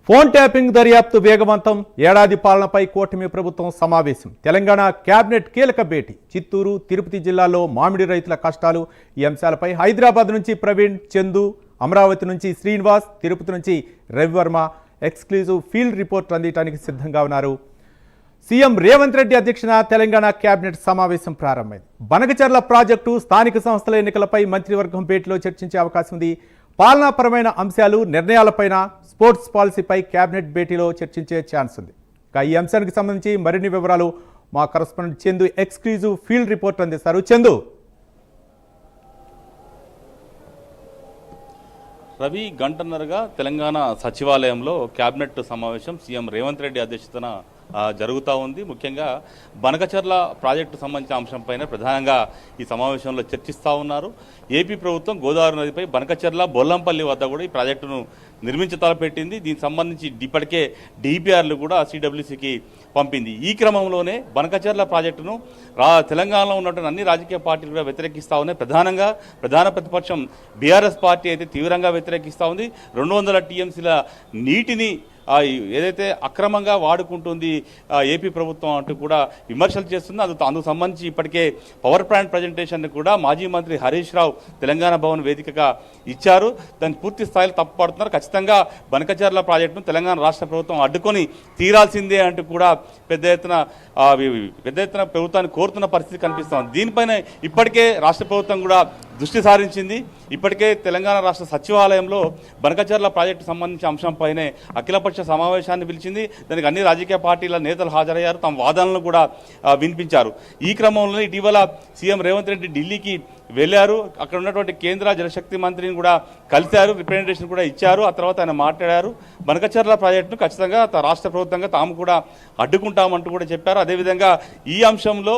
Phone tapping దర్యాప్తు వేగవంతం. ఏడాది పాలనపై కూటమి ప్రభుత్వం సమావేశం. తెలంగాణ కేబినెట్ కీలక భేటీ. చిత్తూరు, తిరుపతి జిల్లాలో మామిడి రైతుల కష్టాలు. ఈ అంశాలపై హైదరాబాద్ నుంచి ప్రవీణ్, చందు, అమరావతి నుంచి శ్రీనివాస్, తిరుపతి నుంచి రవివర్మ ఎక్స్క్లూజివ్ ఫీల్డ్ రిపోర్ట్ అందించడానికి సిద్ధంగా ఉన్నారు. సీఎం రేవంత్ రెడ్డి అధ్యక్షన తెలంగాణ కేబినెట్ సమావేశం ప్రారంభమైంది. బనకచర్ల ప్రాజెక్టు, స్థానిక సంస్థల ఎన్నికలపై మంత్రివర్గం భేటీలో చర్చించే అవకాశం ఉంది. పాలనాపరమైన అంశాలు, నిర్ణయాలపైన, స్పోర్ట్స్ పాలసీపై కేబినెట్ భేటీలో చర్చించే ఛాన్స్ ఉంది. ఈ అంశానికి సంబంధించి మరిన్ని వివరాలు మా correspondent Chandu exclusive field report అందిస్తారు. చందు. రవి, గంటన్నరగా తెలంగాణ సచివాలయంలో కేబినెట్ సమావేశం సీఎం రేవంత్ రెడ్డి అధ్యక్షతన జరుగుతూ ఉంది. ముఖ్యంగా బనకచర్ల ప్రాజెక్టు సంబంధించిన అంశంపైన ప్రధానంగా ఈ సమావేశంలో చర్చిస్తూ ఉన్నారు. ఏపీ ప్రభుత్వం గోదావరి నదిపై బనకచర్ల, బొల్లంపల్లి వద్ద కూడా ఈ ప్రాజెక్టును నిర్మించతలపెట్టింది. దీనికి సంబంధించి ఇప్పటికే డిపిఆర్లు కూడా సిడబ్ల్యూసీకి పంపింది. ఈ క్రమంలోనే బనకచర్ల ప్రాజెక్టును తెలంగాణలో ఉన్నటువంటి అన్ని రాజకీయ పార్టీలు కూడా వ్యతిరేకిస్తూ ఉన్నాయి. ప్రధాన ప్రతిపక్షం బీఆర్ఎస్ పార్టీ అయితే తీవ్రంగా వ్యతిరేకిస్తూ ఉంది. 200 టీఎంసీల నీటిని ఏదైతే అక్రమంగా వాడుకుంటుంది ఏపీ ప్రభుత్వం అంటూ కూడా విమర్శలు చేస్తుంది. అందుకు సంబంధించి ఇప్పటికే పవర్ ప్లాంట్ ప్రజెంటేషన్ కూడా మాజీ మంత్రి హరీష్ రావు తెలంగాణ భవన్ వేదికగా ఇచ్చారు. దాన్ని పూర్తి స్థాయిలో తప్పుపడుతున్నారు. ఖచ్చితంగా బనకచర్ల ప్రాజెక్టును తెలంగాణ రాష్ట్ర ప్రభుత్వం అడ్డుకొని తీరాల్సిందే అంటూ కూడా పెద్ద ఎత్తున ప్రభుత్వాన్ని కోరుతున్న పరిస్థితి కనిపిస్తోంది. దీనిపైన ఇప్పటికే రాష్ట్ర ప్రభుత్వం కూడా దృష్టి సారించింది. ఇప్పటికే తెలంగాణ రాష్ట్ర సచివాలయంలో బనకచర్ల ప్రాజెక్టు సంబంధించిన అంశంపైనే అఖిలపక్ష సమావేశాన్ని పిలిచింది. దానికి అన్ని రాజకీయ పార్టీల నేతలు హాజరయ్యారు, తమ వాదనలను కూడా వినిపించారు. ఈ క్రమంలో ఇటీవల సీఎం రేవంత్ రెడ్డి ఢిల్లీకి వెళ్ళారు. అక్కడ ఉన్నటువంటి కేంద్ర జలశక్తి మంత్రిని కూడా కలిశారు, రిప్రజెంటేషన్ కూడా ఇచ్చారు. ఆ తర్వాత ఆయన మాట్లాడారు. బనకచర్ల ప్రాజెక్టును ఖచ్చితంగా రాష్ట్ర ప్రభుత్వంగా తాము కూడా అడ్డుకుంటామంటూ కూడా చెప్పారు. అదేవిధంగా ఈ అంశంలో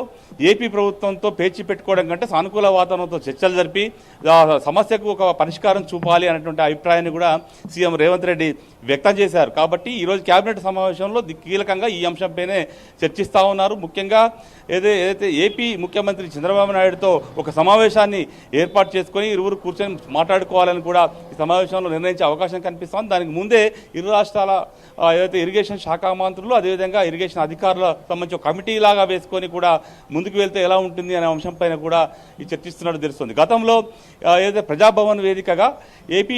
ఏపీ ప్రభుత్వంతో పేచి పెట్టుకోవడం కంటే సానుకూల వాతావరణంతో చర్చలు జరిపి సమస్యకు ఒక పరిష్కారం చూపాలి అనేటువంటి అభిప్రాయాన్ని కూడా సీఎం రేవంత్ రెడ్డి వ్యక్తం చేశారు. కాబట్టి ఈరోజు కేబినెట్ సమావేశంలో కీలకంగా ఈ అంశంపైనే చర్చిస్తూ ఉన్నారు. ముఖ్యంగా ఏదైతే ఏపీ ముఖ్యమంత్రి చంద్రబాబు నాయుడుతో ఒక సమావేశాన్ని ఏర్పాటు చేసుకొని ఇరువురు కూర్చొని మాట్లాడుకోవాలని కూడా ఈ సమావేశంలో నిర్ణయించే అవకాశం కనిపిస్తోంది. దానికి ముందే ఇరు రాష్ట్రాల ఏదైతే ఇరిగేషన్ శాఖ మంత్రులు, అదేవిధంగా ఇరిగేషన్ అధికారుల సంబంధించి కమిటీ లాగా వేసుకొని కూడా ముందుకు వెళ్తే ఎలా ఉంటుంది అనే అంశంపైన కూడా ఈ చర్చిస్తున్నట్టు తెలుస్తుంది. గతంలో ఏదైతే ప్రజాభవన్ వేదికగా ఏపీ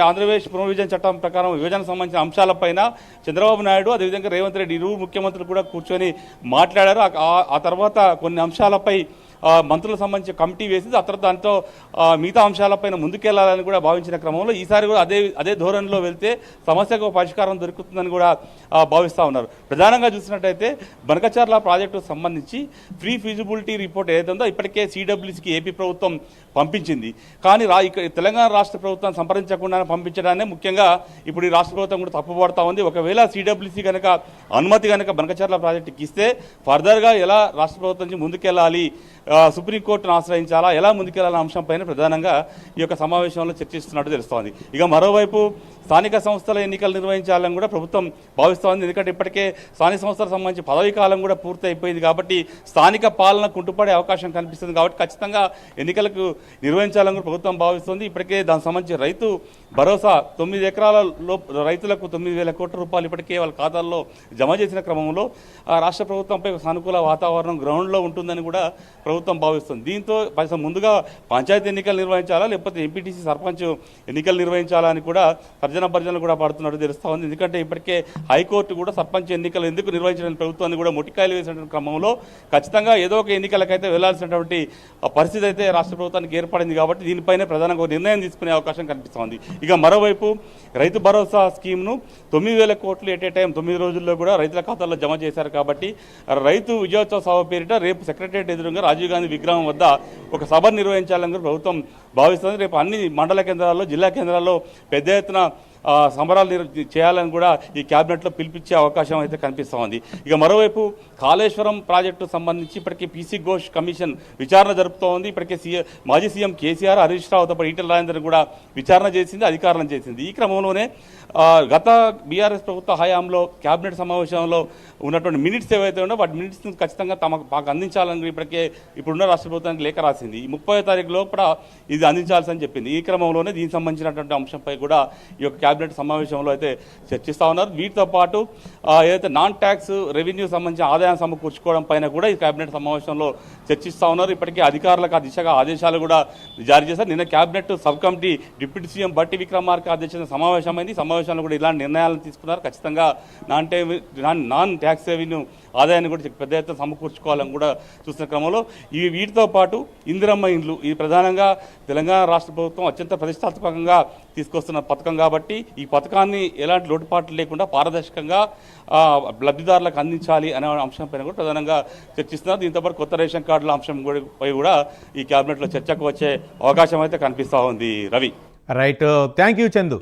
ఆంధ్రప్రదేశ్ పునర్విభజన చట్టం ప్రకారం విభజన సంబంధించిన అంశాలపైన చంద్రబాబు నాయుడు, అదేవిధంగా రేవంత్ రెడ్డి ఇరువురు ముఖ్యమంత్రులు కూడా కూర్చొని మాట్లాడారు. ఆ తర్వాత కొన్ని అంశాలపై మంత్రులకు సంబంధించి కమిటీ వేసింది. ఆ తర్వాత దాంతో మిగతా అంశాలపైన ముందుకెళ్లాలని కూడా భావించిన క్రమంలో ఈసారి కూడా అదే ధోరణిలో వెళ్తే సమస్యకు పరిష్కారం దొరుకుతుందని కూడా భావిస్తూ ఉన్నారు. ప్రధానంగా చూసినట్టయితే బనకచర్ల ప్రాజెక్టుకు సంబంధించి ప్రీ ఫీజిబిలిటీ రిపోర్ట్ ఏదైతే ఉందో ఇప్పటికే సిడబ్ల్యూసీకి ఏపీ ప్రభుత్వం పంపించింది. కానీ తెలంగాణ రాష్ట్ర ప్రభుత్వం సంప్రదించకుండా పంపించడాన్ని ముఖ్యంగా ఇప్పుడు ఈ రాష్ట్ర ప్రభుత్వం కూడా తప్పుపడతా ఉంది. ఒకవేళ సిడబ్ల్యూసీ కనుక అనుమతి కనుక బనకచర్ల ప్రాజెక్టుకి ఇస్తే ఫర్దర్గా ఎలా రాష్ట్ర ప్రభుత్వం నుంచి ముందుకెళ్లాలి, సుప్రీంకోర్టును ఆశ్రయించాలా, ఎలా ముందుకెళ్లాలనే అంశంపైన ప్రధానంగా ఈ యొక్క సమావేశంలో చర్చిస్తున్నట్టు తెలుస్తోంది. ఇక మరోవైపు స్థానిక సంస్థల ఎన్నికలు నిర్వహించాలని కూడా ప్రభుత్వం భావిస్తోంది. ఎందుకంటే ఇప్పటికే స్థానిక సంస్థలకు సంబంధించి పదవీ కాలం కూడా పూర్తి అయిపోయింది. కాబట్టి స్థానిక పాలన కుంటుపడే అవకాశం కనిపిస్తుంది. కాబట్టి ఖచ్చితంగా ఎన్నికలకు నిర్వహించాలని కూడా ప్రభుత్వం భావిస్తుంది. ఇప్పటికే దానికి సంబంధించి రైతు భరోసా 9 ఎకరాలలో రైతులకు 9,000 కోట్ల రూపాయలు ఇప్పటికే వాళ్ళ ఖాతాల్లో జమ చేసిన క్రమంలో రాష్ట్ర ప్రభుత్వంపై సానుకూల వాతావరణం గ్రౌండ్లో ఉంటుందని కూడా ప్రభుత్వం భావిస్తుంది. దీంతో ముందుగా పంచాయతీ ఎన్నికలు నిర్వహించాలా, లేకపోతే ఎంపీటీసీ సర్పంచ్ ఎన్నికలు నిర్వహించాలా అని కూడా భర్జనలు కూడా పడుతున్నట్టు తెలుస్తూ ఉంది. ఎందుకంటే ఇప్పటికే హైకోర్టు కూడా సర్పంచ్ ఎన్నికలు ఎందుకు నిర్వహించడం ప్రభుత్వాన్ని కూడా మొటికాయలు వేసిన క్రమంలో ఖచ్చితంగా ఏదో ఒక ఎన్నికలకైతే వెళ్లాల్సినటువంటి పరిస్థితి అయితే రాష్ట్ర ప్రభుత్వానికి ఏర్పడింది. కాబట్టి దీనిపైనే ప్రధానంగా నిర్ణయం తీసుకునే అవకాశం కనిపిస్తోంది. ఇక మరోవైపు రైతు భరోసా స్కీమ్ను 9,000 కోట్లు ఎట్ ఏ టైం 9 రోజుల్లో కూడా రైతుల ఖాతాల్లో జమ చేశారు. కాబట్టి రైతు విజయోత్సవ సభ పేరిట రేపు సెక్రటరియట్ ఎదురుగా రాజీవ్ గాంధీ విగ్రహం వద్ద ఒక సభ నిర్వహించాలని ప్రభుత్వం భావిస్తుంది. రేపు అన్ని మండల కేంద్రాల్లో, జిల్లా కేంద్రాల్లో పెద్ద ఎత్తున సంబరాలు చేయాలని కూడా ఈ క్యాబినెట్లో పిలిపించే అవకాశం అయితే కనిపిస్తూ ఉంది. ఇక మరోవైపు కాళేశ్వరం ప్రాజెక్టు సంబంధించి ఇప్పటికే పీసీ ఘోష్ కమిషన్ విచారణ జరుపుతూ ఉంది. ఇప్పటికే మాజీ సీఎం కేసీఆర్, హరీష్ రావుతో పాటు ఈటెల రాజేందర్ కూడా విచారణ చేసింది, అధికారులను చేసింది. ఈ క్రమంలోనే గత బీఆర్ఎస్ ప్రభుత్వ హయాంలో క్యాబినెట్ సమావేశంలో ఉన్నటువంటి మినిట్స్ ఏవైతే ఉన్నాయో వాటి మినిట్స్ ఖచ్చితంగా మాకు అందించాలని ఇప్పటికే ఇప్పుడున్న రాష్ట్ర ప్రభుత్వానికి లేఖ రాసింది. ఈ 30వ తారీఖు లోపల ఇది అందించాల్సి అని చెప్పింది. ఈ క్రమంలోనే దీనికి సంబంధించినటువంటి అంశంపై కూడా ఈ యొక్క కేబినెట్ సమావేశంలో అయితే చర్చిస్తూ ఉన్నారు. వీటితో పాటు ఏదైతే నాన్ ట్యాక్స్ రెవెన్యూ సంబంధించిన ఆదాయం సమకూర్చుకోవడం పైన కూడా ఈ కేబినెట్ సమావేశంలో చర్చిస్తూ ఉన్నారు. ఇప్పటికే అధికారులకు ఆ దిశగా ఆదేశాలు కూడా జారీ చేశారు. నిన్న cabinet sub committee deputy CM బట్టి విక్రమార్క అధ్యక్షతన సమావేశమైంది. సమావేశంలో కూడా ఇలాంటి నిర్ణయాలను తీసుకున్నారు. ఖచ్చితంగా నాన్ ట్యాక్స్ రెవెన్యూ ఆదాయాన్ని కూడా పెద్ద ఎత్తున సమకూర్చుకోవాలని కూడా చూస్తున్న క్రమంలో వీటితో పాటు ఇందిరమ్మ ఇండ్లు ఇది ప్రధానంగా తెలంగాణ రాష్ట్ర ప్రభుత్వం అత్యంత ప్రతిష్టాత్మకంగా తీసుకొస్తున్న పథకం కాబట్టి ఈ పథకాన్ని ఎలాంటి లోటుపాట్లు లేకుండా పారదర్శకంగా లబ్ధిదారులకు అందించాలి అనే అంశంపైన కూడా ప్రధానంగా చర్చిస్తున్నారు. దీంతోపాటు కొత్త రేషన్ కార్డుల అంశం పై కూడా ఈ కేబినెట్లో చర్చకు వచ్చే అవకాశం అయితే కనిపిస్తూ ఉంది. Ravi. Right, thank you Chandu.